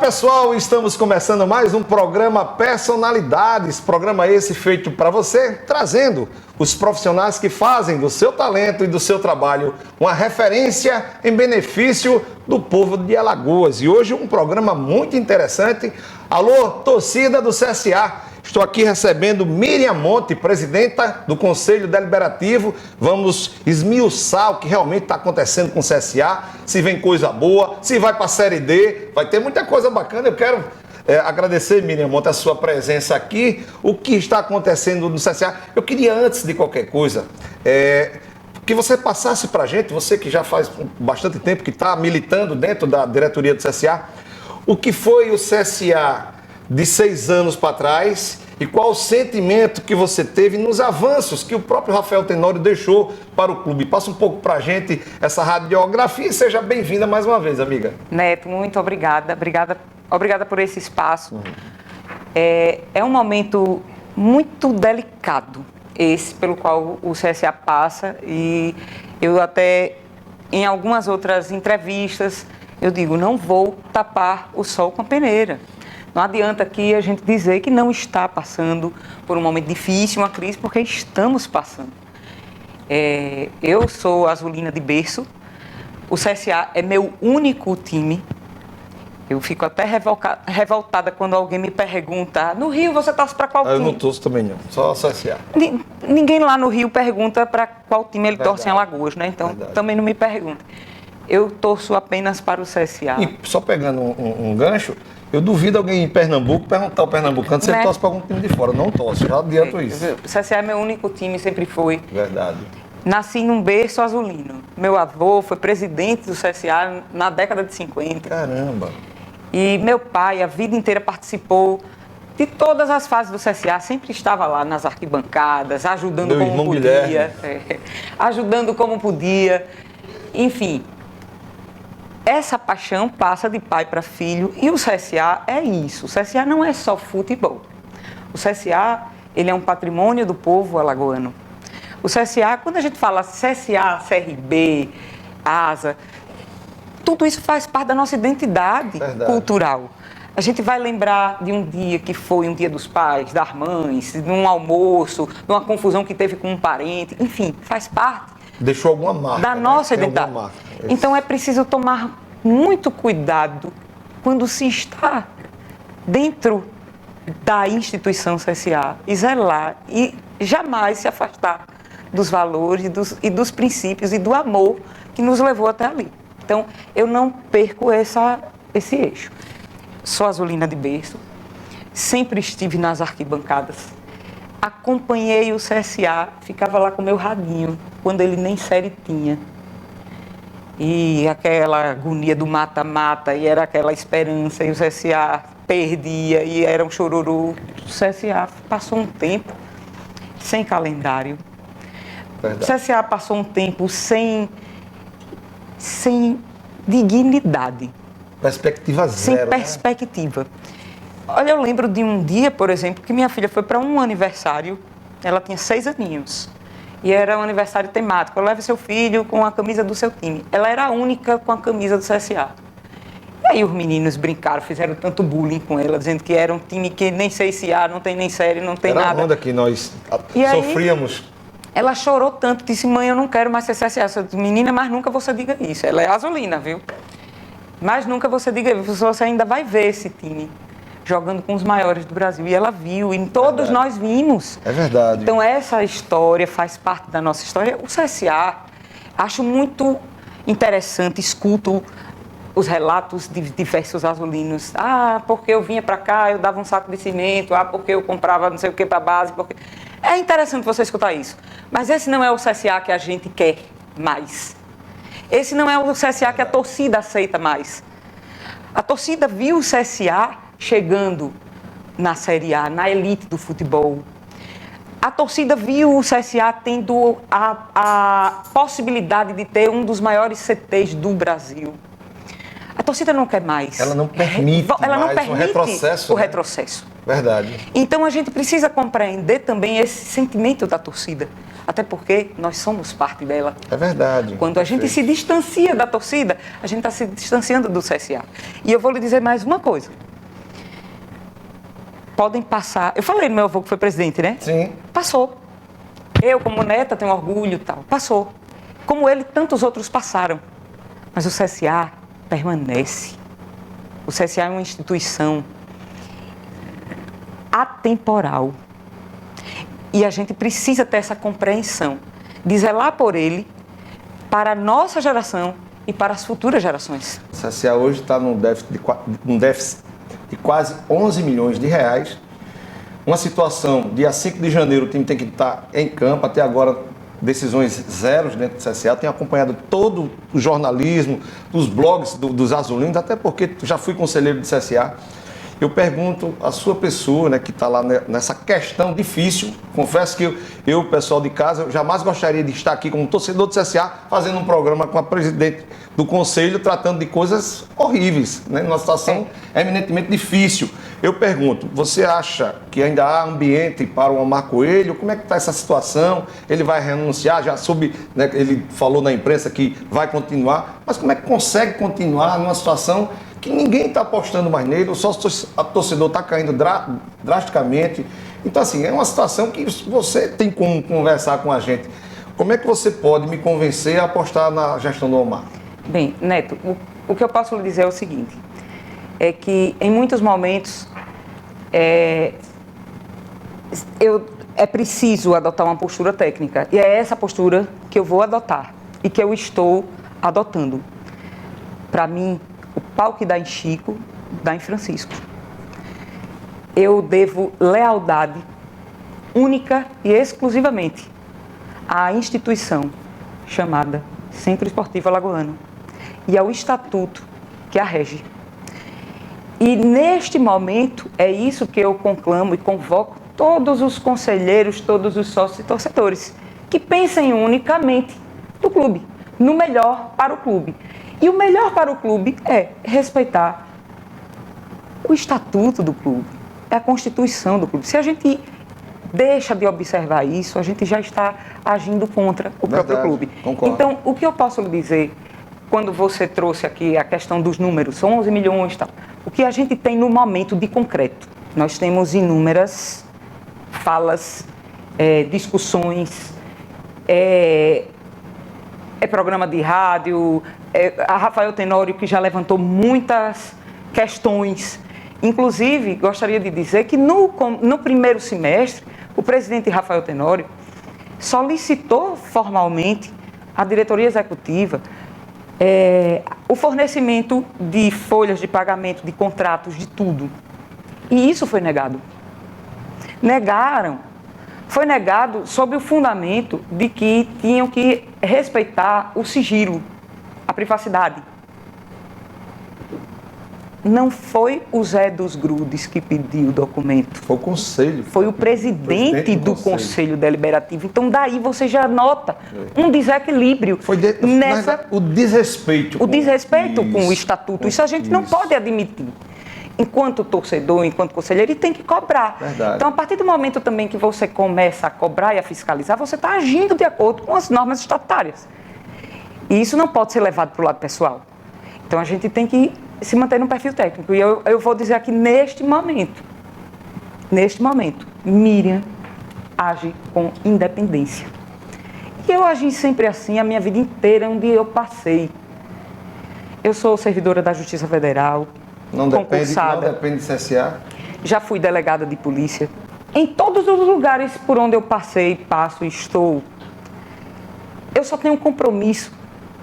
pessoal, estamos começando mais um programa Personalidades, programa esse feito para você, trazendo os profissionais que fazem do seu talento e do seu trabalho uma referência em benefício do povo de Alagoas. E hoje um programa muito interessante. Alô, torcida do CSA. Estou aqui recebendo Miriam Monte, presidenta do Conselho Deliberativo. Vamos esmiuçar o que realmente está acontecendo com o CSA, se vem coisa boa, se vai para a Série D, vai ter muita coisa bacana. Eu quero agradecer, Miriam Monte, a sua presença aqui, o que está acontecendo no CSA. Eu queria, antes de qualquer coisa, que você passasse para a gente, você que já faz bastante tempo que está militando dentro da diretoria do CSA, o que foi o CSA de 6 anos para trás e qual o sentimento que você teve nos avanços que o próprio Rafael Tenório deixou para o clube. Passa um pouco para a gente essa radiografia e seja bem-vinda mais uma vez, amiga. Neto, muito obrigada. Obrigada por esse espaço. É um momento muito delicado esse pelo qual o CSA passa, e eu até, em algumas outras entrevistas, eu digo, não vou tapar o sol com a peneira. Não adianta aqui a gente dizer que não está passando por um momento difícil, uma crise, porque estamos passando. Eu sou azulina de berço, o CSA é meu único time. Eu fico até revoltada quando alguém me pergunta, no Rio você torce para qual time? Eu não torço também não, só o CSA. Ninguém lá no Rio pergunta para qual time ele torce em Alagoas, né? Então também não me pergunta. Eu torço apenas para o CSA. E só pegando um gancho, eu duvido alguém em Pernambuco perguntar ao pernambucano se ele torce para algum time de fora. Não torce, já adianto isso. O CSA é meu único time, sempre foi. Verdade. Nasci num berço azulino. Meu avô foi presidente do CSA na década de 50. Caramba! E meu pai, a vida inteira, participou de todas as fases do CSA, sempre estava lá nas arquibancadas, ajudando meu como podia. Ajudando como podia. Enfim, essa paixão passa de pai para filho, e o CSA é isso. O CSA não é só futebol. O CSA, ele é um patrimônio do povo alagoano. O CSA, quando a gente fala CSA, CRB, ASA, tudo isso faz parte da nossa identidade cultural. A gente vai lembrar de um dia que foi um dia dos pais, das mães, de um almoço, de uma confusão que teve com um parente, enfim, faz parte. Deixou alguma marca da nossa identidade. Então é preciso tomar muito cuidado quando se está dentro da instituição CSA e zelar e jamais se afastar dos valores e dos princípios e do amor que nos levou até ali. Então, eu não perco esse eixo. Sou azulina de berço, sempre estive nas arquibancadas, acompanhei o CSA, ficava lá com meu radinho, quando ele nem série tinha. E aquela agonia do mata-mata, e era aquela esperança, e o CSA perdia, e era um chororô. O CSA passou um tempo sem calendário. Verdade. O CSA passou um tempo sem dignidade. Perspectiva zero. Sem perspectiva. Né? Olha, eu lembro de um dia, por exemplo, que minha filha foi para um aniversário, ela tinha 6 aninhos, e era um aniversário temático. Leve seu filho com a camisa do seu time. Ela era a única com a camisa do CSA. E aí os meninos brincaram, fizeram tanto bullying com ela, dizendo que era um time que nem CSA, não tem nem série, não tem nada. Era a onda que nós sofríamos. Ela chorou tanto, disse, mãe, eu não quero mais ser CSA. Eu disse, menina, mas nunca você diga isso. Ela é azulina, viu? Mas nunca você diga isso, você ainda vai ver esse time jogando com os maiores do Brasil. E ela viu, e todos nós vimos. É verdade. Então essa história faz parte da nossa história. O CSA, acho muito interessante, escuto os relatos de diversos azulinos. Ah, porque eu vinha para cá, eu dava um saco de cimento. Ah, porque eu comprava não sei o que para a base. Porque... É interessante você escutar isso. Mas esse não é o CSA que a gente quer mais. Esse não é o CSA que a torcida aceita mais. A torcida viu o CSA chegando na Série A, na elite do futebol. A torcida viu o CSA tendo a possibilidade de ter um dos maiores CTs do Brasil. A torcida não quer mais. Ela não permite o retrocesso. O retrocesso. Verdade. Então a gente precisa compreender também esse sentimento da torcida. Até porque nós somos parte dela. É verdade. Quando a gente se distancia da torcida, a gente está se distanciando do CSA. E eu vou lhe dizer mais uma coisa. Podem passar... Eu falei no meu avô que foi presidente, né? Sim. Passou. Eu, como neta, tenho orgulho e tal. Passou. Como ele, tantos outros passaram. Mas o CSA permanece. O CSA é uma instituição atemporal. E a gente precisa ter essa compreensão de zelar por ele para a nossa geração e para as futuras gerações. O CSA hoje está num déficit de quase 11 milhões de reais. Uma situação, dia 5 de janeiro, o time tem que estar em campo. Até agora, decisões zeros dentro do CSA. Tenho acompanhado todo o jornalismo, os blogs dos azulinos, até porque já fui conselheiro do CSA. Eu pergunto à sua pessoa, né, que está lá nessa questão difícil. Confesso que eu, pessoal de casa, eu jamais gostaria de estar aqui como torcedor do CSA fazendo um programa com a presidente do conselho tratando de coisas horríveis, né, numa situação eminentemente difícil. Eu pergunto, você acha que ainda há ambiente para o Omar Coelho? Como é que está essa situação? Ele vai renunciar? Já soube, né, ele falou na imprensa que vai continuar, mas como é que consegue continuar numa situação que ninguém está apostando mais nele, só o torcedor está caindo drasticamente? Então, assim, é uma situação que você tem como conversar com a gente. Como é que você pode me convencer a apostar na gestão do Omar? Bem, Neto, o que eu posso lhe dizer é o seguinte, é que em muitos momentos é preciso adotar uma postura técnica, e é essa postura que eu vou adotar e que eu estou adotando. Para mim, o pau que dá em Chico, dá em Francisco. Eu devo lealdade única e exclusivamente à instituição chamada Centro Esportivo Alagoano e ao estatuto que a rege. E neste momento é isso que eu conclamo e convoco todos os conselheiros, todos os sócios e torcedores que pensem unicamente no clube, no melhor para o clube. E o melhor para o clube é respeitar o estatuto do clube, é a constituição do clube. Se a gente deixa de observar isso, a gente já está agindo contra o próprio clube. Concordo. Então, o que eu posso lhe dizer, quando você trouxe aqui a questão dos números, são 11 milhões e tal, o que a gente tem no momento de concreto? Nós temos inúmeras falas, discussões, programa de rádio, a Rafael Tenório, que já levantou muitas questões. Inclusive, gostaria de dizer que no primeiro semestre, o presidente Rafael Tenório solicitou formalmente à diretoria executiva o fornecimento de folhas de pagamento, de contratos, de tudo. E isso foi negado. Foi negado sob o fundamento de que tinham que respeitar o sigilo, a privacidade. Não foi o Zé dos Grudes que pediu o documento. Foi o conselho. Foi o presidente do conselho deliberativo. Então, daí você já nota um desequilíbrio. O desrespeito. O desrespeito com o estatuto. Isso a gente não pode admitir. Enquanto torcedor, enquanto conselheiro, ele tem que cobrar. Verdade. Então, a partir do momento também que você começa a cobrar e a fiscalizar, você está agindo de acordo com as normas estatutárias. E isso não pode ser levado para o lado pessoal. Então, a gente tem que se manter no perfil técnico. E eu vou dizer aqui, neste momento, Miriam age com independência. E eu agi sempre assim a minha vida inteira, onde eu passei. Eu sou servidora da Justiça Federal, concursada. Não depende do CSA? Já fui delegada de polícia. Em todos os lugares por onde eu passei, passo e estou, eu só tenho um compromisso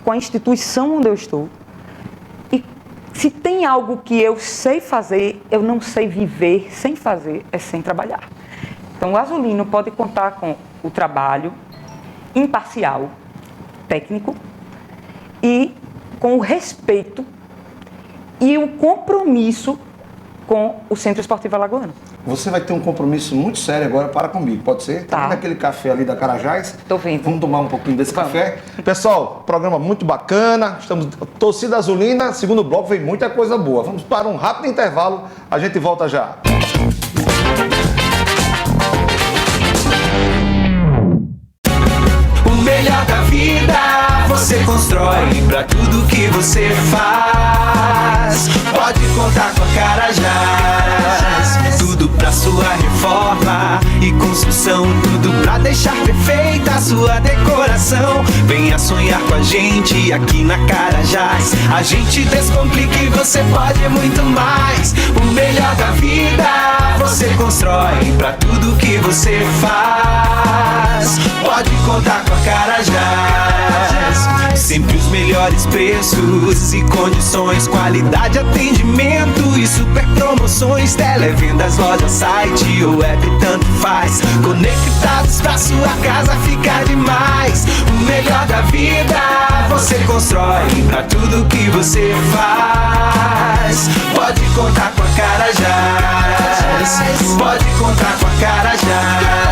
com a instituição onde eu estou. E se tem algo que eu sei fazer, eu não sei viver sem fazer, é sem trabalhar. Então, o Azulino pode contar com o trabalho imparcial, técnico, e com o respeito e o compromisso com o Centro Esportivo Alagoano. Você vai ter um compromisso muito sério agora, para comigo, pode ser? Tá. Naquele café ali da Carajás. Tô vendo. Vamos tomar um pouquinho desse café. Pessoal, programa muito bacana. Estamos Torcida Azulina, segundo bloco, vem muita coisa boa. Vamos para um rápido intervalo, a gente volta já. melhor da vida você constrói pra tudo que você faz. Pode contar com a Carajás, tudo pra sua reforma e construção, tudo pra deixar perfeita a sua decoração. Venha sonhar com a gente aqui na Carajás. A gente descomplica e você pode muito mais. O melhor da vida você constrói pra tudo que você faz. Pode contar com a Carajás, sempre os melhores preços e condições, qualidade, atendimento e super promoções. Televendas, loja, site ou app, tanto faz. Conectados pra sua casa ficar demais. O melhor da vida você constrói pra tudo que você faz. Pode contar com a Carajás, pode contar com a Carajás.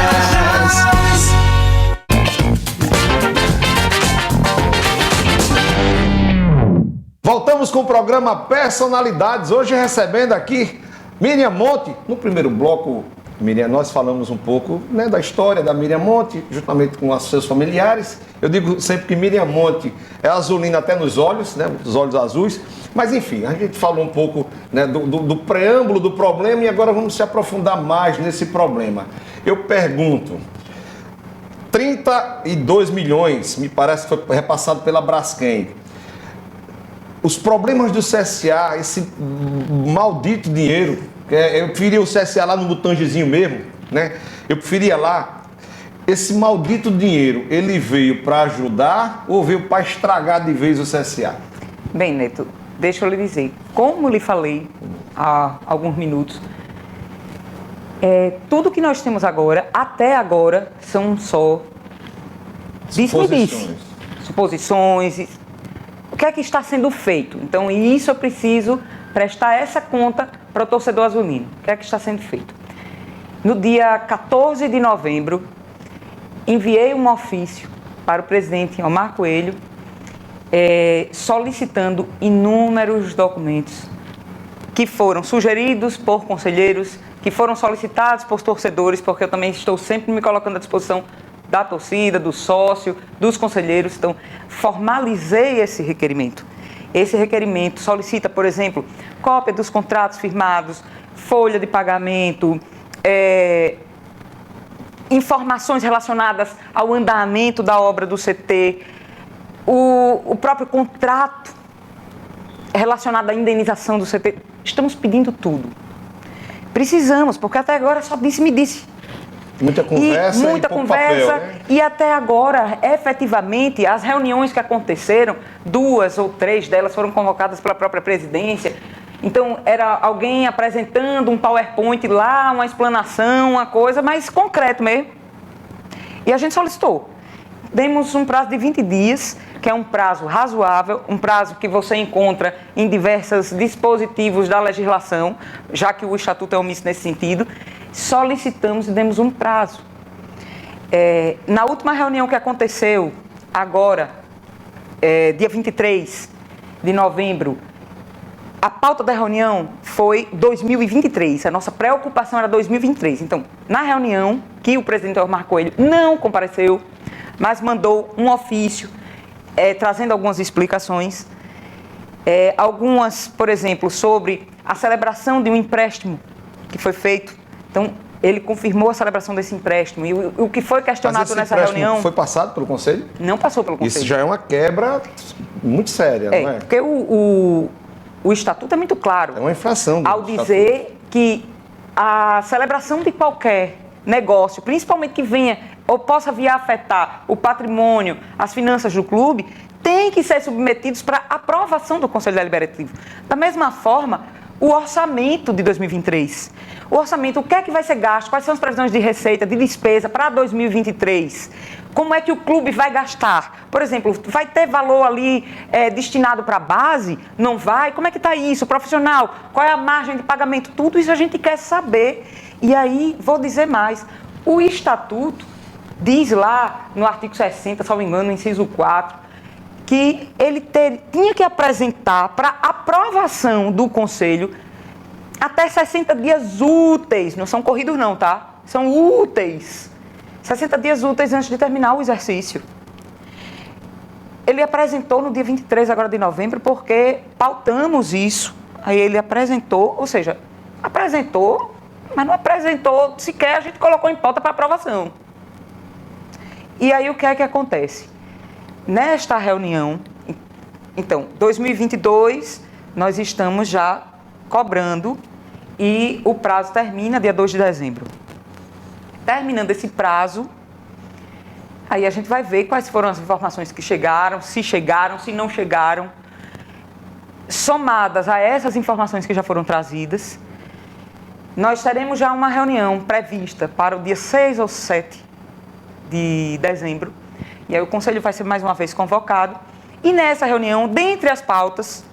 Voltamos com o programa Personalidades, hoje recebendo aqui Miriam Monte. No primeiro bloco, Miriam, nós falamos um pouco, né, da história da Miriam Monte, juntamente com os seus familiares. Eu digo sempre que Miriam Monte é azulina até nos olhos, né, os olhos azuis. Mas enfim, a gente falou um pouco, né, do preâmbulo do problema e agora vamos se aprofundar mais nesse problema. Eu pergunto, 32 milhões, me parece que foi repassado pela Braskem. Os problemas do CSA, esse maldito dinheiro, eu preferia o CSA lá no Butangezinho mesmo, né? Eu preferia lá. Esse maldito dinheiro, ele veio para ajudar ou veio para estragar de vez o CSA? Bem, Neto, deixa eu lhe dizer, como lhe falei há alguns minutos, tudo que nós temos agora, até agora, são só disse-me-disse, suposições. O que é que está sendo feito? Então, isso eu preciso prestar essa conta para o torcedor azulino. O que é que está sendo feito? No dia 14 de novembro, enviei um ofício para o presidente Omar Coelho, solicitando inúmeros documentos que foram sugeridos por conselheiros, que foram solicitados por torcedores, porque eu também estou sempre me colocando à disposição da torcida, do sócio, dos conselheiros. Então, formalizei esse requerimento. Esse requerimento solicita, por exemplo, cópia dos contratos firmados, folha de pagamento, informações relacionadas ao andamento da obra do CT, o próprio contrato relacionado à indenização do CT. Estamos pedindo tudo. Precisamos, porque até agora só disse-me-disse. Muita conversa muita conversa, papel, né? E até agora, efetivamente, as reuniões que aconteceram, 2 ou 3 delas foram convocadas pela própria presidência. Então, era alguém apresentando um PowerPoint lá, uma explanação, uma coisa mais concreto mesmo. E a gente solicitou. Demos um prazo de 20 dias, que é um prazo razoável, um prazo que você encontra em diversos dispositivos da legislação, já que o Estatuto é omisso nesse sentido. Solicitamos e demos um prazo. Na última reunião que aconteceu, agora, dia 23 de novembro, a pauta da reunião foi 2023, a nossa preocupação era 2023. Então, na reunião, que o presidente Omar Coelho não compareceu, mas mandou um ofício, trazendo algumas explicações, algumas, por exemplo, sobre a celebração de um empréstimo que foi feito. Então, ele confirmou a celebração desse empréstimo. E o que foi questionado nessa reunião... Foi passado pelo Conselho? Não passou pelo Conselho. Isso já é uma quebra muito séria, não é? Porque o Estatuto é muito claro. É uma infração. Ao dizer que a celebração de qualquer negócio, principalmente que venha ou possa vir a afetar o patrimônio, as finanças do clube, tem que ser submetidos para aprovação do Conselho Deliberativo. Da mesma forma, o orçamento de 2023. O orçamento, o que é que vai ser gasto? Quais são as previsões de receita, de despesa para 2023? Como é que o clube vai gastar? Por exemplo, vai ter valor ali destinado para a base? Não vai? Como é que está isso? Profissional? Qual é a margem de pagamento? Tudo isso a gente quer saber. E aí, vou dizer mais. O Estatuto diz lá no artigo 60, se não me engano, no inciso 4, que ele tinha que apresentar para aprovação do Conselho até 60 dias úteis, não são corridos não, tá? São úteis. 60 dias úteis antes de terminar o exercício. Ele apresentou no dia 23 agora de novembro, porque pautamos isso. Aí ele apresentou, ou seja, apresentou, mas não apresentou sequer, a gente colocou em pauta para aprovação. E aí o que é que acontece? Nesta reunião, então, 2022, nós estamos já cobrando e o prazo termina dia 2 de dezembro. Terminando esse prazo, aí a gente vai ver quais foram as informações que chegaram, se não chegaram. Somadas a essas informações que já foram trazidas, nós teremos já uma reunião prevista para o dia 6 ou 7 de dezembro. E aí o Conselho vai ser mais uma vez convocado. E nessa reunião, dentre as pautas,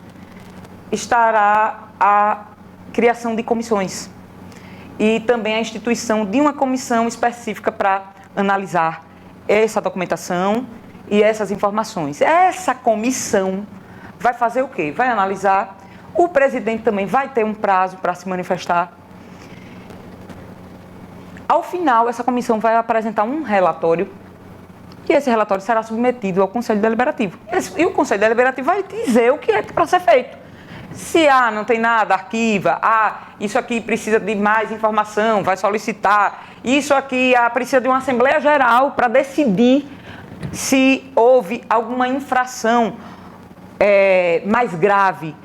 estará a criação de comissões. E também a instituição de uma comissão específica para analisar essa documentação e essas informações. Essa comissão vai fazer o quê? Vai analisar. O presidente também vai ter um prazo para se manifestar. Ao final, essa comissão vai apresentar um relatório e esse relatório será submetido ao Conselho Deliberativo. E o Conselho Deliberativo vai dizer o que é para ser feito. Se não tem nada, arquiva. Isso aqui precisa de mais informação, vai solicitar. Isso aqui precisa de uma Assembleia Geral para decidir se houve alguma infração mais grave,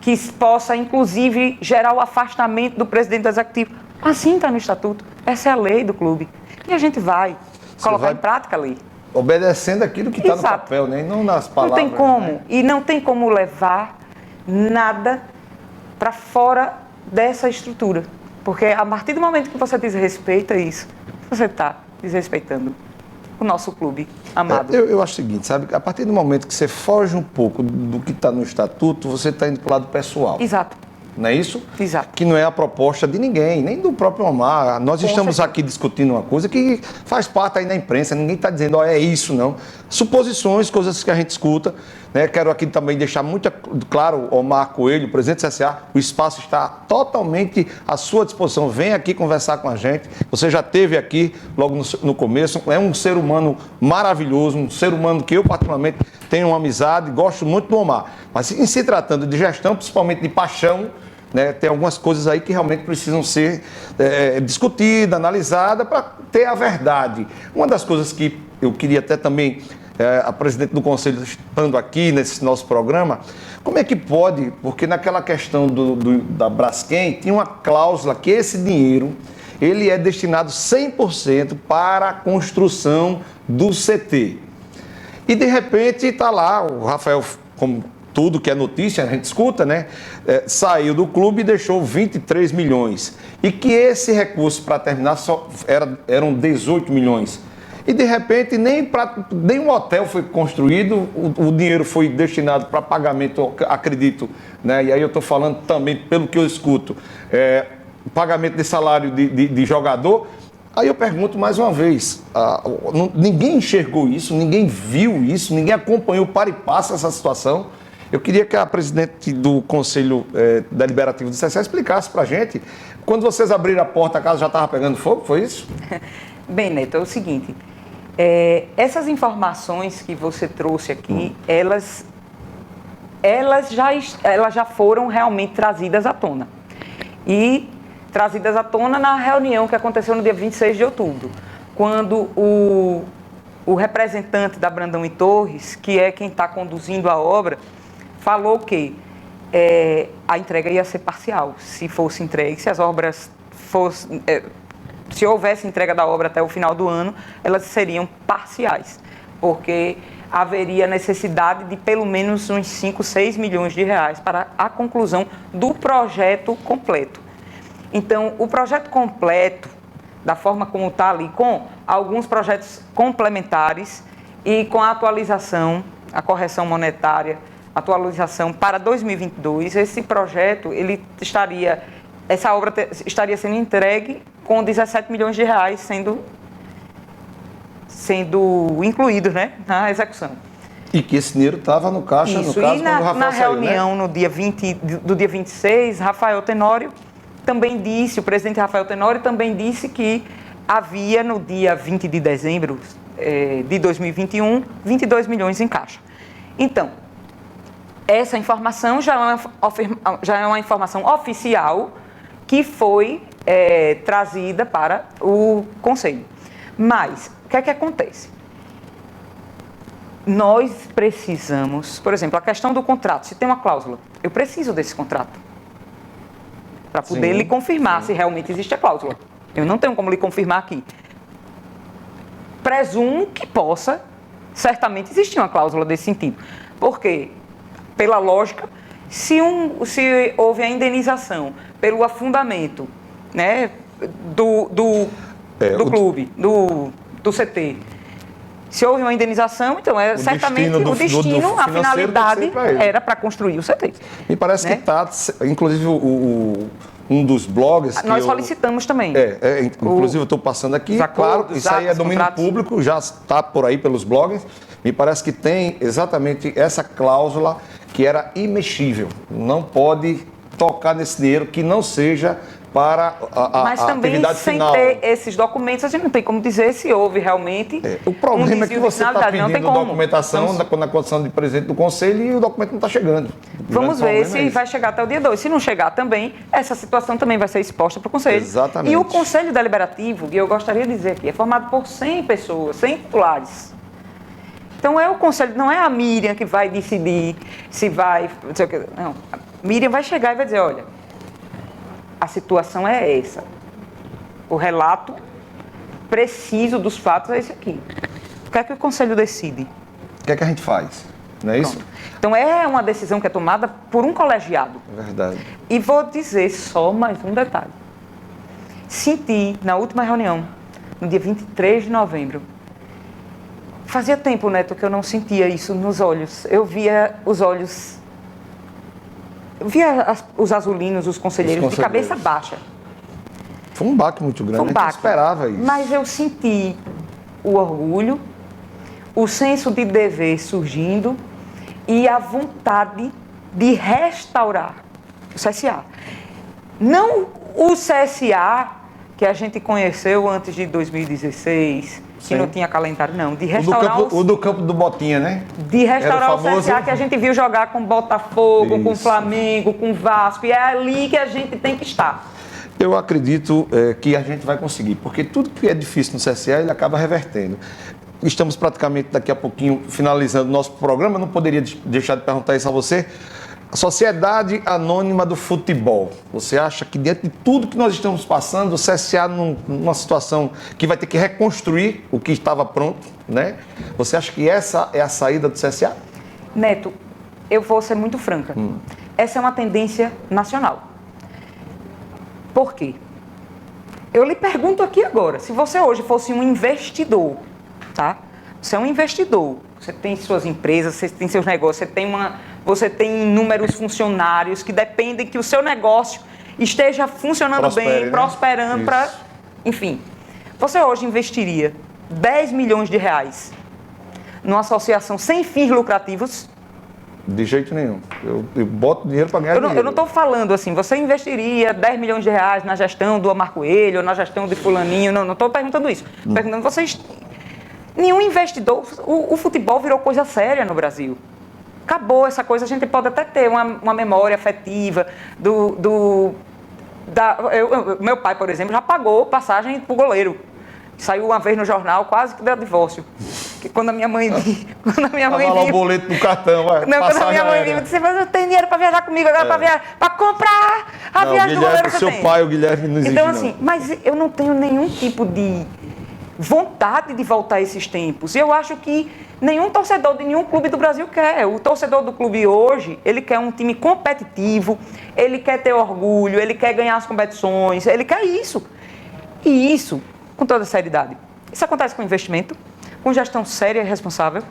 que possa, inclusive, gerar o afastamento do presidente do Executivo. Assim está no Estatuto. Essa é a lei do clube. E a gente vai colocar em prática a lei. Obedecendo aquilo que está no papel, né? E não nas palavras. Não tem como. Né? E não tem como levar nada para fora dessa estrutura. Porque a partir do momento que você desrespeita isso, você está desrespeitando o nosso clube amado. Eu acho o seguinte, sabe? A partir do momento que você foge um pouco do que está no Estatuto, você está indo para o lado pessoal. Exato. Não é isso? Exato. Que não é a proposta de ninguém, nem do próprio Omar. Nós estamos aqui discutindo uma coisa que faz parte aí na imprensa, ninguém está dizendo, é isso, não. Suposições, coisas que a gente escuta. Né? Quero aqui também deixar muito claro, Omar Coelho, presidente do CSA, o espaço está totalmente à sua disposição. Vem aqui conversar com a gente. Você já esteve aqui logo no começo. É um ser humano maravilhoso, um ser humano que eu particularmente tenho uma amizade, gosto muito do Omar. Mas em se tratando de gestão, principalmente de paixão, né, tem algumas coisas aí que realmente precisam ser discutidas, analisadas para ter a verdade. Uma das coisas que eu queria até também, a presidente do Conselho estando aqui nesse nosso programa, como é que pode, porque naquela questão da Braskem tinha uma cláusula que esse dinheiro ele é destinado 100% para a construção do CT. E de repente está lá, o Rafael, como tudo que é notícia, a gente escuta, né? Saiu do clube e deixou 23 milhões. E que esse recurso para terminar eram 18 milhões. E de repente nem um hotel foi construído, o dinheiro foi destinado para pagamento, acredito, né? E aí eu estou falando também pelo que eu escuto, pagamento de salário de jogador. Aí eu pergunto mais uma vez, ninguém enxergou isso, ninguém viu isso, ninguém acompanhou para e passa essa situação. Eu queria que a presidente do Conselho Deliberativo do CSA explicasse para a gente, quando vocês abriram a porta, a casa já estava pegando fogo, foi isso? Bem, Neto, é o seguinte, essas informações que você trouxe aqui, elas já foram realmente trazidas à tona. E trazidas à tona na reunião que aconteceu no dia 26 de outubro, quando o representante da Brandão e Torres, que é quem está conduzindo a obra, falou que a entrega ia ser parcial, se fosse entregue, se as obras fossem, se houvesse entrega da obra até o final do ano, elas seriam parciais, porque haveria necessidade de pelo menos uns 5, 6 milhões de reais para a conclusão do projeto completo. Então, o projeto completo, da forma como está ali, com alguns projetos complementares e com a atualização, a correção monetária, atualização para 2022, esse projeto, essa obra estaria sendo entregue com 17 milhões de reais sendo incluídos, né, na execução. E que esse dinheiro estava no caixa, isso. No caso, e quando o Rafael na saiu, reunião, né? do dia 26, Rafael Tenório também disse, o presidente Rafael Tenório também disse que havia no dia 20 de dezembro de 2021, 22 milhões em caixa. Então, essa informação já é uma informação oficial que foi trazida para o Conselho. Mas, o que é que acontece? Nós precisamos, por exemplo, a questão do contrato, se tem uma cláusula, eu preciso desse contrato para poder lhe confirmar se realmente existe a cláusula. Eu não tenho como lhe confirmar aqui. Presumo que possa, certamente, existir uma cláusula desse sentido. Porque, pela lógica, se houve a indenização pelo afundamento, né, do clube, do CT, se houve uma indenização, então certamente o destino, a finalidade era para construir o CT. Me parece, né, que está, inclusive, um dos blogs... Nós solicitamos também. Inclusive, eu estou passando aqui, claro, isso aí é domínio público, já está por aí pelos blogs. Me parece que tem exatamente essa cláusula que era imexível. Não pode tocar nesse dinheiro que não seja para a Mas também, atividade sem final. ter esses documentos, a gente não tem como dizer se houve realmente O problema é que você está pedindo documentação na condição de presidente do Conselho e o documento não está chegando. Vamos ver se vai chegar até o dia 2. Se não chegar também, essa situação também vai ser exposta para o Conselho. Exatamente. E o Conselho Deliberativo, e eu gostaria de dizer aqui, é formado por 100 pessoas, 100 titulares. Então é o Conselho, não é a Miriam que vai decidir se vai... Não sei o que, não. A Miriam vai chegar e vai dizer, olha, a situação é essa. O relato preciso dos fatos é esse aqui. O que é que o Conselho decide? O que é que a gente faz? Não é isso? Então é uma decisão que é tomada por um colegiado. Verdade. E vou dizer só mais um detalhe. Senti, na última reunião, no dia 23 de novembro, fazia tempo, Neto, que eu não sentia isso nos olhos. Eu via os olhos... Eu via os azulinos, os conselheiros, de cabeça baixa. Foi um baque muito grande, Foi um baque. A gente esperava isso. Mas eu senti o orgulho, o senso de dever surgindo e a vontade de restaurar o CSA. Não o CSA que a gente conheceu antes de 2016, que não tinha calendário, não. De restaurar o do campo do Botinha, né? De restaurar o CSA que a gente viu jogar com Botafogo, com Flamengo, com Vasco. E é ali que a gente tem que estar. Eu acredito que a gente vai conseguir, porque tudo que é difícil no CSA, ele acaba revertendo. Estamos praticamente daqui a pouquinho finalizando o nosso programa, não poderia deixar de perguntar isso a você. A Sociedade Anônima do Futebol, você acha que diante de tudo que nós estamos passando, o CSA numa situação que vai ter que reconstruir o que estava pronto, né? Você acha que essa é a saída do CSA? Neto, eu vou ser muito franca. Essa é uma tendência nacional. Por quê? Eu lhe pergunto aqui agora, se você hoje fosse um investidor, tá? Você é um investidor, você tem suas empresas, você tem seus negócios, você tem inúmeros funcionários que dependem que o seu negócio esteja funcionando bem, prosperando, enfim. Você hoje investiria 10 milhões de reais numa associação sem fins lucrativos? De jeito nenhum. Eu boto dinheiro para ganhar dinheiro. Eu não estou falando assim, você investiria 10 milhões de reais na gestão do Omar Coelho, ou na gestão de fulaninho, não estou perguntando isso. Estou perguntando vocês... Nenhum investidor... O futebol virou coisa séria no Brasil. Acabou essa coisa, a gente pode até ter uma memória afetiva meu pai, por exemplo, já pagou passagem para o goleiro. Saiu uma vez no jornal, quase que deu divórcio. Que quando a minha mãe viu... o boleto do cartão, vai. Não, quando a minha mãe viu, disse, mas eu tenho dinheiro para viajar comigo agora, para viajar, para comprar a viagem do goleiro que você tem. Seu pai, o Guilherme, não existe, então, assim, mas eu não tenho nenhum tipo de vontade de voltar a esses tempos. E eu acho que nenhum torcedor de nenhum clube do Brasil quer. O torcedor do clube hoje, ele quer um time competitivo, ele quer ter orgulho, ele quer ganhar as competições, ele quer isso. E isso, com toda seriedade, isso acontece com investimento, com gestão séria e responsável.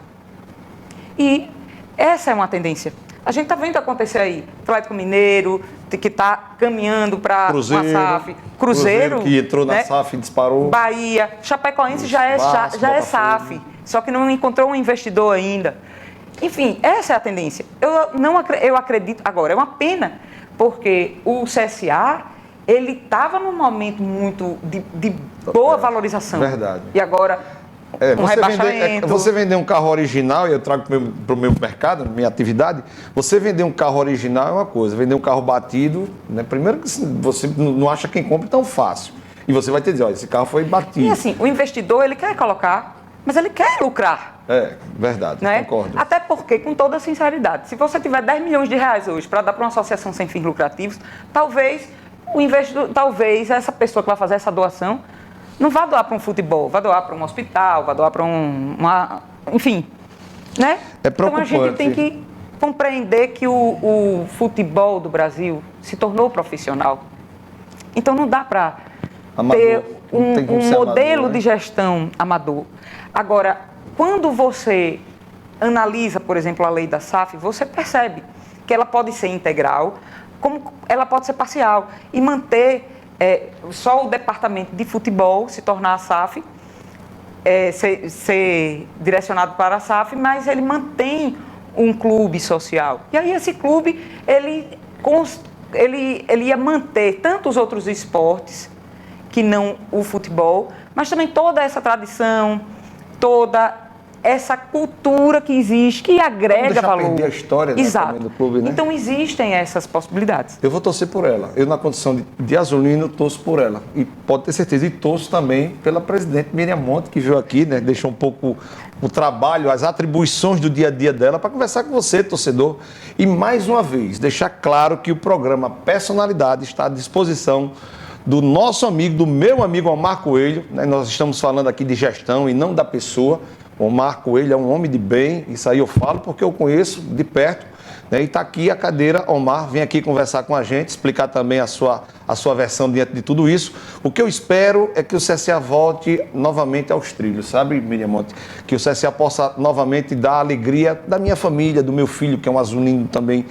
E essa é uma tendência. A gente está vendo acontecer aí. Atlético Mineiro, que está caminhando para uma SAF. Cruzeiro, que entrou na, né, SAF e disparou. Bahia. Chapecoense já é SAF. Só que não encontrou um investidor ainda. Enfim, essa é a tendência. Eu acredito... Agora, é uma pena, porque o CSA, ele estava num momento muito de boa valorização. Verdade. E agora... rebaixamento. Você vender um carro original, e eu trago para o meu mercado, minha atividade, você vender um carro original é uma coisa, vender um carro batido, né? Primeiro que você não acha quem compra tão fácil. E você vai ter que dizer, olha, esse carro foi batido. E assim, o investidor, ele quer colocar, mas ele quer lucrar. É, verdade, Né? concordo. Até porque, com toda sinceridade, se você tiver 10 milhões de reais hoje para dar para uma associação sem fins lucrativos, talvez o investidor, talvez essa pessoa que vai fazer essa doação não vá doar para um futebol, vá doar para um hospital, vá doar para enfim, né? É então a preocupante. gente tem que compreender que o futebol do Brasil se tornou profissional. Então não dá para ter um modelo de gestão amador. Agora, quando você analisa, por exemplo, a lei da SAF, você percebe que ela pode ser integral, como ela pode ser parcial, e manter só o departamento de futebol se tornar a SAF, ser direcionado para a SAF, mas ele mantém um clube social. E aí esse clube, ele ia manter tanto os outros esportes, que não o futebol, mas também toda essa tradição, toda essa cultura que existe, que agrega valor. Perder a história, né, exato. também do clube, né? Então existem essas possibilidades. Eu vou torcer por ela. Eu, na condição de azulino, torço por ela. E pode ter certeza, e torço também pela presidente Miriam Monte, que veio aqui, né, deixou um pouco o trabalho, as atribuições do dia a dia dela, para conversar com você, torcedor. E, mais uma vez, deixar claro que o programa Personalidade está à disposição do nosso amigo, do meu amigo Omar Coelho, né? Nós estamos falando aqui de gestão e não da pessoa. O Omar Coelho é um homem de bem, isso aí eu falo porque eu conheço de perto, né? E está aqui a cadeira. Omar, vem aqui conversar com a gente, explicar também a sua versão diante de tudo isso. O que eu espero é que o CSA volte novamente aos trilhos, sabe, Miriam Monte? Que o CSA possa novamente dar a alegria da minha família, do meu filho, que é um azulino também.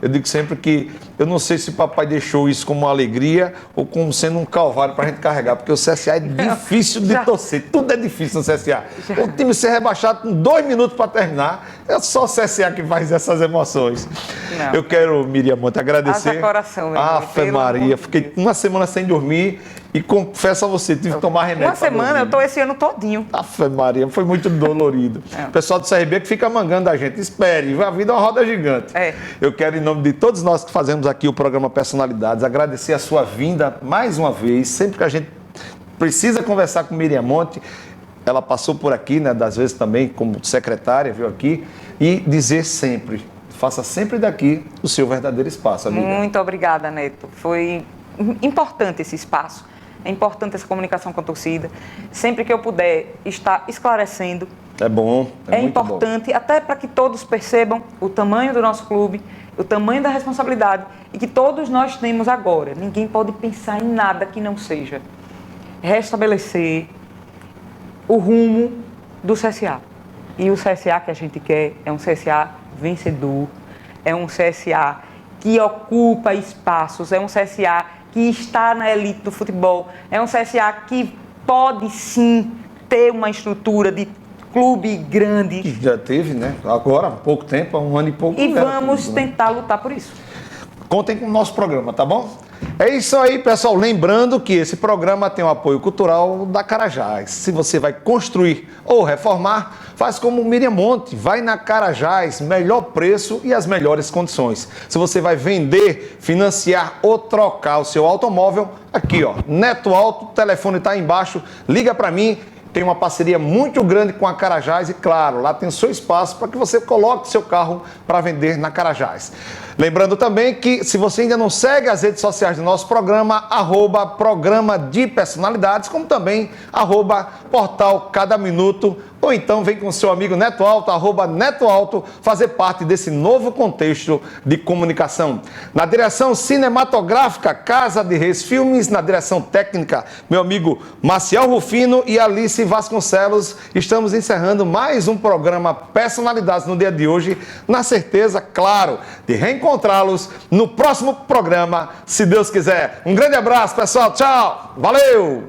Eu digo sempre que eu não sei se o papai deixou isso como uma alegria ou como sendo um calvário para a gente carregar, porque o CSA é difícil de torcer, tudo é difícil no CSA. O time ser rebaixado com 2 minutos para terminar, é só o CSA que faz essas emoções. Não. Eu quero, Miriam Monte, agradecer. Haja coração, meu Ave Maria, fiquei uma semana sem dormir e confesso a você, tive que tomar remédio. Uma semana, eu estou esse ano todinho. Ave Maria, foi muito dolorido. O pessoal do CRB que fica mangando a gente, espere, a vida é uma roda gigante. Eu quero, em nome de todos nós que fazemos aqui o programa Personalidades, agradecer a sua vinda mais uma vez. Sempre que a gente precisa conversar com Miriam Monte, ela passou por aqui, né, das vezes também como secretária, viu aqui, e dizer sempre, faça sempre daqui o seu verdadeiro espaço, amiga. Muito obrigada, Neto. Foi importante esse espaço. É importante essa comunicação com a torcida. Sempre que eu puder estar esclarecendo. É bom, é muito importante, bom. Até para que todos percebam o tamanho do nosso clube, o tamanho da responsabilidade e que todos nós temos agora. Ninguém pode pensar em nada que não seja restabelecer o rumo do CSA. E o CSA que a gente quer é um CSA vencedor, é um CSA que ocupa espaços, é um CSA que está na elite do futebol, é um CSA que pode sim ter uma estrutura de clube grande. Que já teve, né? Agora, há pouco tempo, há 1 ano e pouco. E vamos tentar lutar por isso. Contem com o nosso programa, tá bom? É isso aí, pessoal. Lembrando que esse programa tem o apoio cultural da Carajás. Se você vai construir ou reformar, faz como o Miriam Monte. Vai na Carajás, melhor preço e as melhores condições. Se você vai vender, financiar ou trocar o seu automóvel, aqui ó, Neto Alto, o telefone está aí embaixo. Liga para mim. Tem uma parceria muito grande com a Carajás e, claro, lá tem o seu espaço para que você coloque seu carro para vender na Carajás. Lembrando também que, se você ainda não segue as redes sociais do nosso programa, @programa de personalidades, como também @portal Cada Minuto, ou então vem com o seu amigo Neto Alto, @Neto Alto, fazer parte desse novo contexto de comunicação. Na direção cinematográfica, Casa de Reis Filmes, na direção técnica, meu amigo Maciel Rufino e Alice Vasconcelos. Estamos encerrando mais um programa Personalidades no dia de hoje, na certeza, claro, de reencontrá-los no próximo programa, se Deus quiser. Um grande abraço, pessoal. Tchau. Valeu!